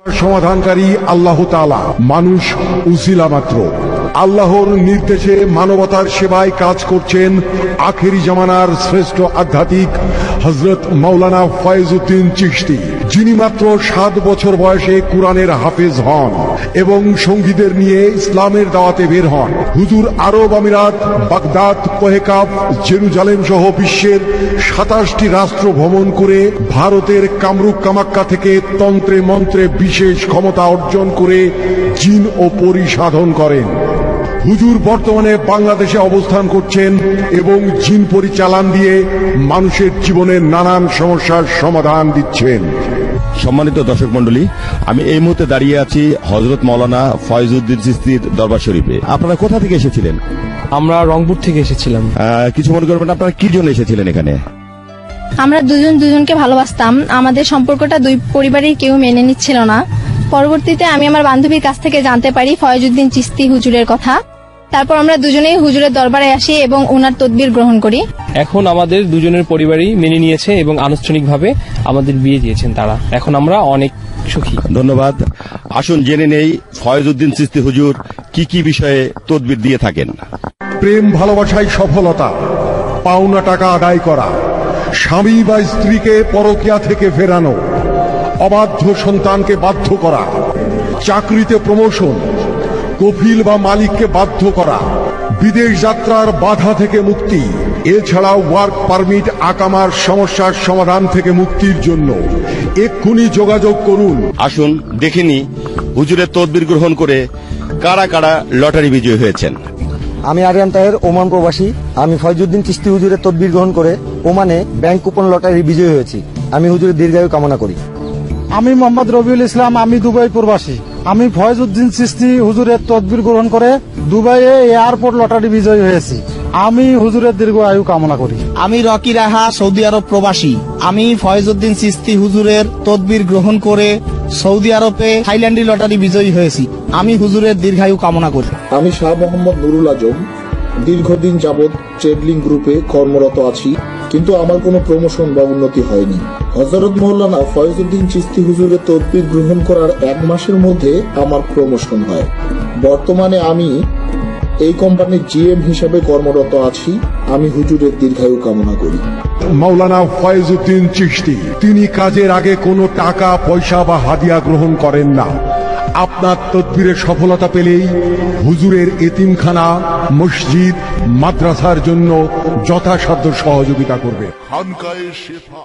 সমাধানকারী আল্লাহ তাআলা, মানুষ উসিলা মাত্র। আল্লাহর নির্দেশে মানবতার সেবায় কাজ করছেন আখেরি জামানার শ্রেষ্ঠ আধ্যাত্মিক হযরত মাওলানা ফয়েজউদ্দিন চিশতি, যিনি মাত্র 7 বছর বয়সে কুরআনের হাফেজ হন এবং সঙ্গীদের নিয়ে ইসলামের দাওয়াতে বের হন। হুজুর আরব আমিরাত, বাগদাদ, কোহেকাফ, জেরুজালেম সহ বিশ্বের 27টি রাষ্ট্র ভ্রমণ করে ভারতের কামরূপ কামাক্কা থেকে তন্ত্রে মন্ত্রে বিশেষ ক্ষমতা অর্জন করে জিন ও পরি সাধন করেন। হুজুর বর্তমানে বাংলাদেশে অবস্থান করছেন এবং জিন পরিচালন দিয়ে মানুষের জীবনের নানান সমস্যার সমাধান দিচ্ছেন। সম্মানিত দর্শক মণ্ডলী, আমি এই মুহূর্তে দাঁড়িয়ে আছি হযরত মাওলানা ফয়েজউদ্দিন চিশতির দরবার শরীফে। আপনারা কোথা থেকে এসেছিলেন? আমরা রংপুর থেকে এসেছিলাম। কিছু মনে করবেন, আপনারা কি জন্য এসেছিলেন এখানে? আমরা দুজনকে ভালোবাসতাম। আমাদের সম্পর্কটা দুই পরিবারের কেউ মেনে নিচ্ছিল না। পরবর্তীতে আমি আমার বান্ধবীর কাছ থেকে জানতে পারি ফয়েজউদ্দিন চিশতি হুজুরের কথা। তারপর আমরা দুজনেই হুজুরের দরবারে আসি এবং ওনার তদবির গ্রহণ করি। এখন আমাদের দুজনের পরিবারই মেনে নিয়েছে এবং আনুষ্ঠানিকভাবে আমাদের বিয়ে দিয়েছেন তারা। এখন আমরা অনেক সুখী। ধন্যবাদ। আসুন জেনে নেই ফয়েজউদ্দিন চিশতি হুজুর কি কি বিষয়ে তদবির দিয়ে থাকেন। প্রেম ভালোবাসায় সফলতা, পাওনা টাকা আদায় করা, স্বামী বা স্ত্রীকে পরকীয়া থেকে ফেরানো, অবাধ্য সন্তানকে বাধ্য করা, চাকরিতে প্রমোশন, কফিল বা মালিককে বাধ্য করা, বিদেশ যাত্রার বাধা থেকে মুক্তি, এছাড়াও ওয়ার্ক পারমিট আকামার সমস্যার সমাধান থেকে মুক্তির জন্য এক্ষুনি যোগাযোগ করুন। আসুন দেখিনি হুজুরের তদবির গ্রহণ করে কারা কারা লটারি বিজয়ী হয়েছেন। আমি আরিয়ান তাহের, ওমান প্রবাসী। আমি ফয়েজউদ্দিন চিশতি হুজুরের তদবির গ্রহণ করে ওমানে ব্যাংক কুপন লটারি বিজয়ী হয়েছি। আমি হুজুরের দীর্ঘায়ু কামনা করি। আমি মোহাম্মদ রবিউল ইসলাম, আমি দুবাই প্রবাসী। আমি ফয়েজউদ্দিন চিশতি হুজুরের তদবির গ্রহণ করে দুবাইয়ে এয়ারপোর্ট লটারি বিজয়ী হয়েছি। আমি হুজুরের দীর্ঘ আয়ু কামনা করি। আমি রকি রাহা, সৌদি আরব প্রবাসী। আমি ফয়েজউদ্দিন চিশতি হুজুরের তদবির গ্রহণ করে সৌদি আরবে থাইল্যান্ডি লটারি বিজয়ী হয়েছি। আমি হুজুরের দীর্ঘায়ু কামনা করি। আমি শাহ মোহাম্মদ নুরুল আজম, দীর্ঘদিন যাবৎ ট্রেডলিং গ্রুপে কর্মরত আছি, কিন্তু আমার কোনো প্রমোশন বা উন্নতি হয়নি। হযরত মাওলানা ফয়েজউদ্দিন চিশতি হুজুরের তদবির গ্রহণ করার 1 মাসের মধ্যে আমার প্রমোশন হয়। বর্তমানে আমি এই কোম্পানির জিএম হিসেবে কর্মরত আছি। আমি হুজুরের দীর্ঘায়ু কামনা করি। মাওলানা ফয়েজউদ্দিন চিশতি, তিনি কাজের আগে কোনো টাকা পয়সা বা হাদিয়া গ্রহণ করেন না। আপনার তদবিরের সফলতা পেলেই হুজুরের এতিমখানা, মসজিদ, মাদ্রাসার জন্য যথাসাধ্য সহযোগিতা করবে। খানকায়ে শেফা।